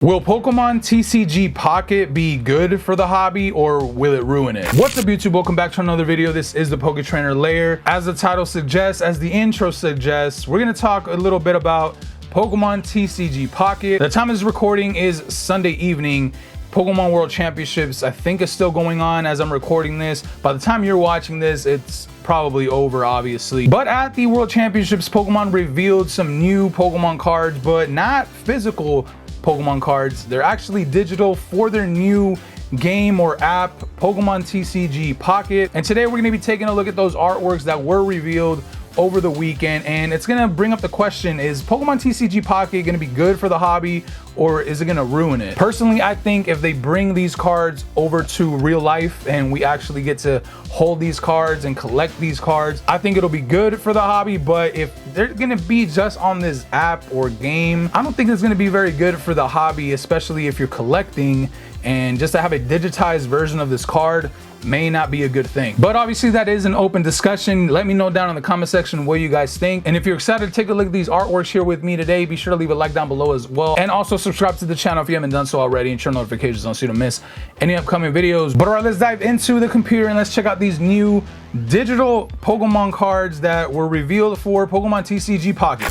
Will Pokemon TCG Pocket be good for the hobby or will it ruin it? What's up YouTube? Welcome back to another video. This is the Poketrainerlair. As the title suggests, as the intro suggests, we're gonna talk a little bit about Pokemon TCG Pocket. The time of this recording is Sunday evening. Pokemon World Championships, I think, is still going on as I'm recording this. By the time you're watching this, it's probably over, obviously. But at the World Championships, Pokemon revealed some new Pokemon cards, but not physical Pokemon cards. They're actually digital for their new game or app, Pokemon TCG Pocket. And today we're going to be taking a look at those artworks that were revealed over the weekend, and it's going to bring up the question, is Pokemon TCG Pocket going to be good for the hobby or is it going to ruin it? Personally, I think if they bring these cards over to real life and we actually get to hold these cards and collect these cards, I think it'll be good for the hobby. But if they're going to be just on this app or game, I don't think it's going to be very good for the hobby, especially if you're collecting, and just to have a digitized version of this card may not be a good thing. But obviously that is an open discussion. Let me know down in the comment section what you guys think. And if you're excited to take a look at these artworks here with me today, be sure to leave a like down below as well. And also subscribe to the channel if you haven't done so already, and turn notifications on so you don't miss any upcoming videos. But all right, let's dive into the computer and let's check out these new digital Pokemon cards that were revealed for Pokemon TCG Pocket.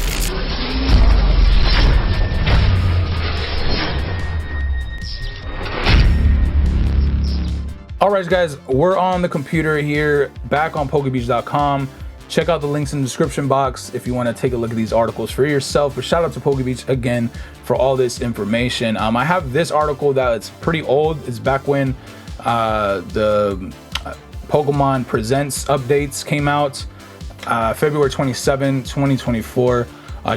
All right, guys, we're on the computer here, back on pokebeach.com. Check out the links in the description box if you want to take a look at these articles for yourself. But shout out to Pokebeach again for all this information. I have this article that's pretty old. It's back when the Pokemon Presents updates came out, February 27, 2024.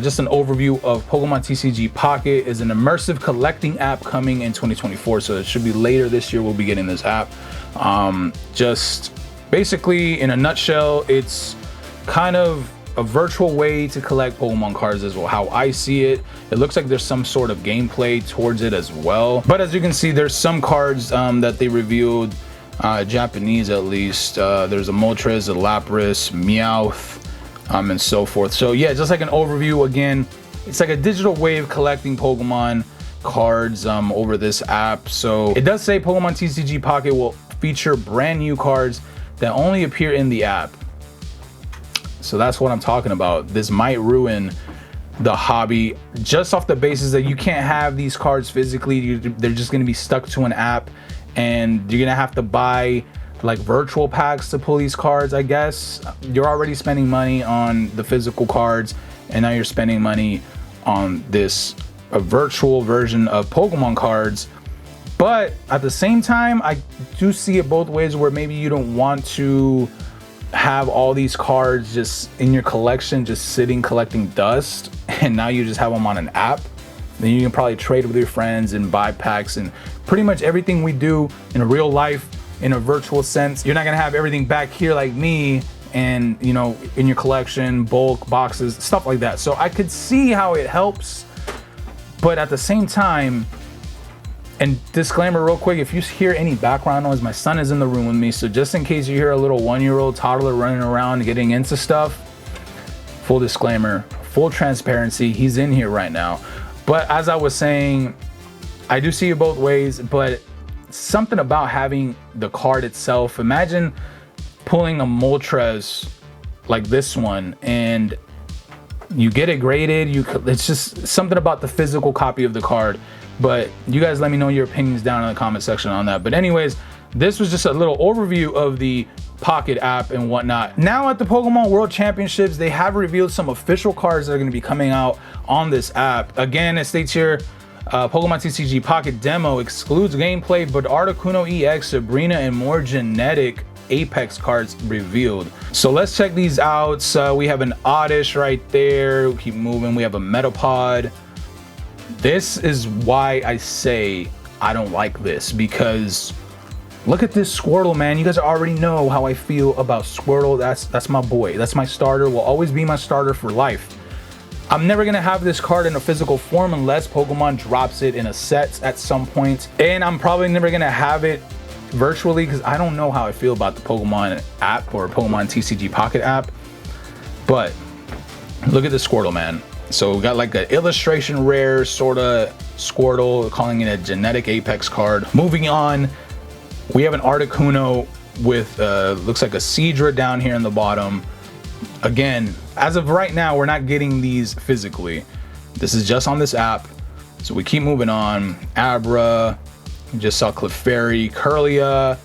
Just an overview of Pokemon TCG Pocket is an immersive collecting app coming in 2024. So it should be later this year we'll be getting this app. Just basically in a nutshell, it's kind of a virtual way to collect Pokemon cards as well. How I see it, it looks like there's some sort of gameplay towards it as well. But as you can see, there's some cards that they revealed, Japanese at least. There's a Moltres, a Lapras, Meowth, and so forth. So yeah, just like an overview. Again, it's like a digital way of collecting Pokemon cards over this app. So it does say Pokemon TCG Pocket will feature brand new cards that only appear in the app. So that's what I'm talking about. This might ruin the hobby just off the basis that you can't have these cards physically. They're just going to be stuck to an app, and you're going to have to buy like virtual packs to pull these cards. I guess you're already spending money on the physical cards, and now you're spending money on this a virtual version of Pokemon cards. But at the same time, I do see it both ways, where maybe you don't want to have all these cards just in your collection, just sitting collecting dust, and now you just have them on an app. Then you can probably trade with your friends and buy packs, and pretty much everything we do in real life in a virtual sense. You're not gonna have everything back here like me, and you know, in your collection, bulk boxes, stuff like that. So I could see how it helps, but at the same time, and disclaimer real quick, if you hear any background noise, my son is in the room with me, so just in case you hear a little 1-year-old toddler running around getting into stuff, full disclaimer, full transparency, he's in here right now. But as I was saying, I do see it both ways, but something about having the card itself. Imagine pulling a Moltres like this one and you get it graded. It's just something about the physical copy of the card. But you guys let me know your opinions down in the comment section on that. But anyways, this was just a little overview of the Pocket app and whatnot. Now at the Pokemon World Championships, they have revealed some official cards that are going to be coming out on this app. Again, it states here, Pokemon TCG Pocket demo excludes gameplay, but Articuno EX, Sabrina, and more genetic Apex cards revealed. So let's check these out. So we have an Oddish right there. We'll keep moving. We have a Metapod. This is why I say I don't like this, because look at this Squirtle, man. You guys already know how I feel about Squirtle. That's my boy. That's my starter. Will always be my starter for life. I'm never gonna have this card in a physical form unless Pokemon drops it in a set at some point. And I'm probably never gonna have it virtually because I don't know how I feel about the Pokemon app or Pokemon TCG Pocket app. But look at this Squirtle, man. So we got like an illustration rare sort of Squirtle, calling it a genetic Apex card. Moving on, we have an Articuno with looks like a Seadra down here in the bottom. Again, as of right now, we're not getting these physically. This is just on this app. So we keep moving on. Abra, we just saw Clefairy, Curlia.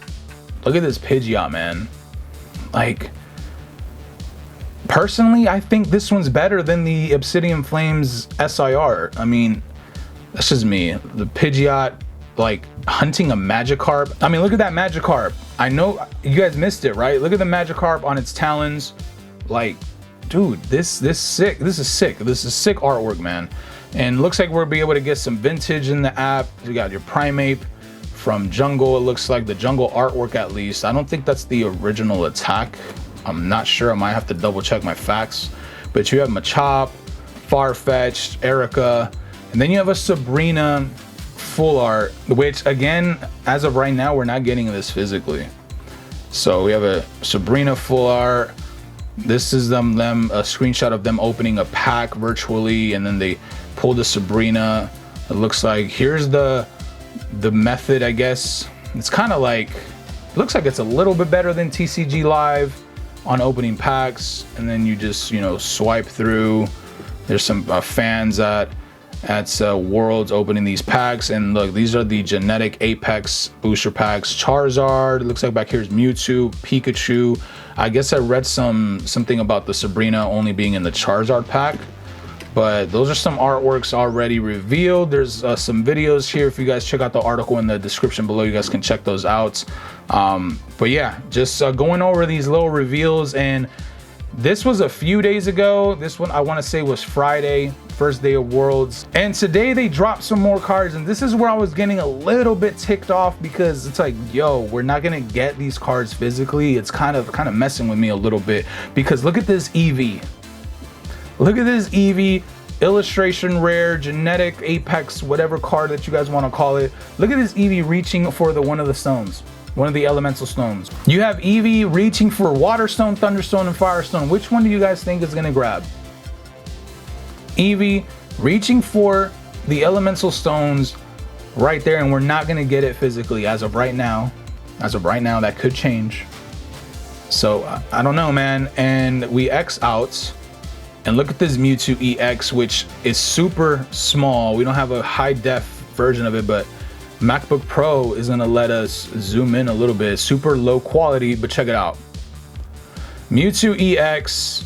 Look at this Pidgeot, man. Like, personally, I think this one's better than the Obsidian Flames SIR. I mean, that's just me. The Pidgeot, like, hunting a Magikarp. I mean, look at that Magikarp. I know you guys missed it, right? Look at the Magikarp on its talons. Like, dude, this is sick. This is sick artwork, man. And looks like we'll be able to get some vintage in the app. You got your Primeape from Jungle. It looks like the Jungle artwork, at least. I don't think that's the original attack. I'm not sure. I might have to double check my facts. But you have Machop, Farfetch'd, Erica, and then you have a Sabrina full art, which again, as of right now, we're not getting this physically. So we have a Sabrina full art. This is them a screenshot of them opening a pack virtually, and then they pull the Sabrina. It looks like here's the method, I guess. It's kind of like, it looks like it's a little bit better than TCG Live on opening packs, and then you just, you know, swipe through. There's some fans at Worlds opening these packs, and look, these are the genetic Apex booster packs. Charizard, it looks like back here's Mewtwo, Pikachu. I guess I read something about the Sabrina only being in the Charizard pack, but those are some artworks already revealed. There's some videos here. If you guys check out the article in the description below, you guys can check those out. But yeah, just going over these little reveals, and this was a few days ago. This one I want to say was Friday, first day of Worlds, and today they dropped some more cards, and this is where I was getting a little bit ticked off, because it's like, yo, we're not gonna get these cards physically. It's kind of messing with me a little bit, because look at this Eevee. Look at this Eevee, illustration rare, genetic Apex, whatever card that you guys want to call it. Look at this Eevee reaching for one of the stones, one of the elemental stones. You have Eevee reaching for Water Stone, Thunderstone, and Firestone. Which one do you guys think is gonna grab? Eevee reaching for the elemental stones right there, and we're not gonna get it physically as of right now. As of right now, that could change. So I don't know, man. And we X out, and look at this Mewtwo EX, which is super small. We don't have a high def version of it, but MacBook Pro is gonna let us zoom in a little bit. Super low quality, but check it out. Mewtwo EX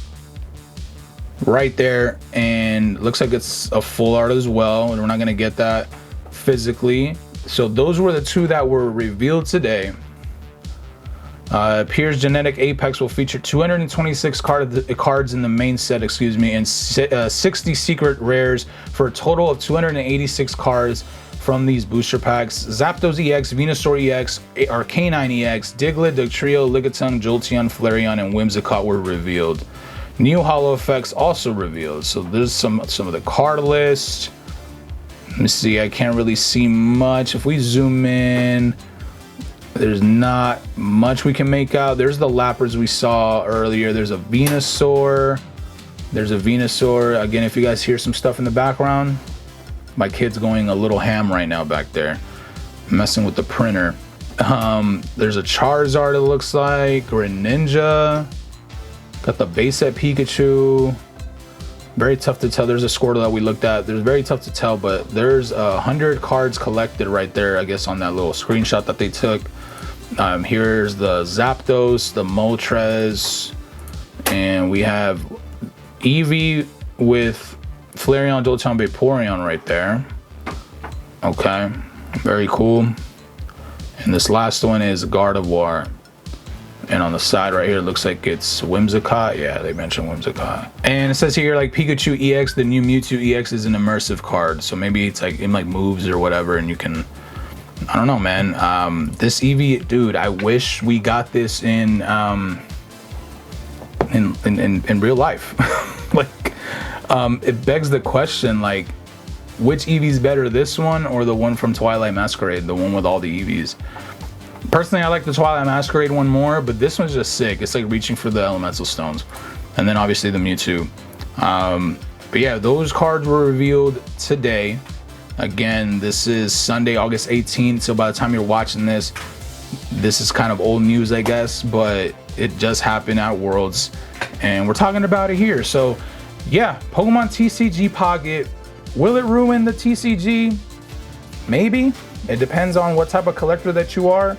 right there, and looks like it's a full art as well, and we're not gonna get that physically. So those were the two that were revealed today. Appears genetic Apex will feature 226 cards in the main set, excuse me, and 60 secret rares for a total of 286 cards from these booster packs. Zapdos EX, Venusaur EX, Arcanine EX, Diglett, Dugtrio, Lickitung, Jolteon, Flareon, and Whimsicott were revealed. New Holo effects also revealed. So there's some of the card list. Let me see, I can't really see much. If we zoom in, there's not much we can make out. There's the Lappers we saw earlier. There's a Venusaur. Again, if you guys hear some stuff in the background, my kid's going a little ham right now back there, messing with the printer. There's a Charizard, it looks like, or a Ninja. Got the base set Pikachu. Very tough to tell. There's a Squirtle that we looked at. There's very tough to tell, but there's 100 cards collected right there, I guess, on that little screenshot that they took. Here's the Zapdos, the Moltres, and we have Eevee with Flareon, Jolteon, Vaporeon right there. Okay, very cool. And this last one is Gardevoir. And on the side right here, it looks like it's Whimsicott. Yeah, they mentioned Whimsicott. And it says here, like, Pikachu EX, the new Mewtwo EX is an immersive card. So maybe it's like, it like moves or whatever, and you can, I don't know, man. This Eevee, dude, I wish we got this in real life. Like, it begs the question, like, which Eevee's better, this one or the one from Twilight Masquerade, the one with all the Eevees? Personally, I like the Twilight Masquerade one more, but this one's just sick. It's like reaching for the elemental stones. And then obviously the Mewtwo. But yeah, those cards were revealed today. Again, this is Sunday, August 18th. So by the time you're watching this, this is kind of old news, I guess, but it just happened at Worlds and we're talking about it here. So yeah, Pokemon TCG Pocket, will it ruin the TCG? Maybe. It depends on what type of collector that you are.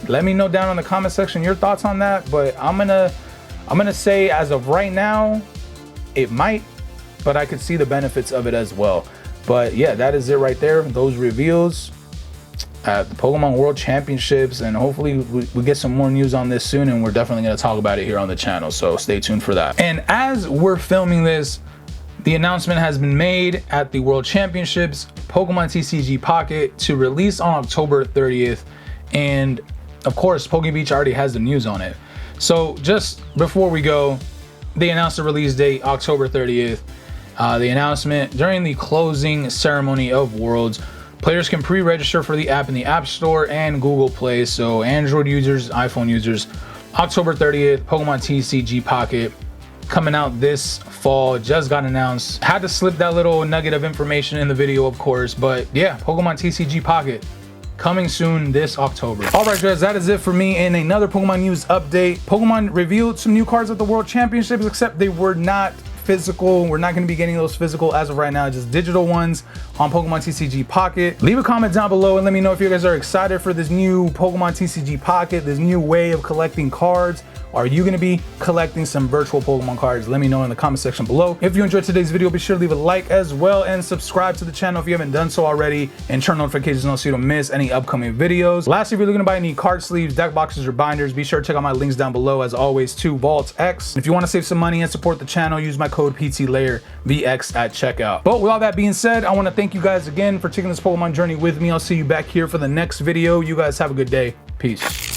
Let me know down in the comment section your thoughts on that, but I'm gonna say as of right now, it might, but I could see the benefits of it as well. But yeah, that is it right there. Those reveals at the Pokemon World Championships, and hopefully we get some more news on this soon, and we're definitely going to talk about it here on the channel, so stay tuned for that. And as we're filming this, the announcement has been made at the World Championships, Pokemon TCG Pocket to release on October 30th, and of course PokeBeach already has the news on it. So just before we go, they announced the release date, October 30th. The announcement during the closing ceremony of Worlds. Players can pre-register for the app in the App Store and Google Play. So Android users, iPhone users, October 30th, Pokemon TCG Pocket coming out this fall, just got announced. Had to slip that little nugget of information in the video, of course, but yeah, Pokemon TCG Pocket coming soon this October. All right, guys, that is it for me in another Pokemon news update. Pokemon revealed some new cards at the World Championships, except they were not physical. We're not going to be getting those physical as of right now, just digital ones on Pokemon TCG Pocket. Leave a comment down below and let me know if you guys are excited for this new Pokemon TCG Pocket, this new way of collecting cards. Are you going to be collecting some virtual Pokemon cards? Let me know in the comment section below. If you enjoyed today's video, be sure to leave a like as well and subscribe to the channel if you haven't done so already, and turn notifications on so you don't miss any upcoming videos. Lastly, if you're looking to buy any card sleeves, deck boxes, or binders, be sure to check out my links down below as always to VaultX. If you want to save some money and support the channel, use my code PTLair VX at checkout. But with all that being said, I want to thank you guys again for taking this Pokemon journey with me. I'll see you back here for the next video. You guys have a good day. Peace.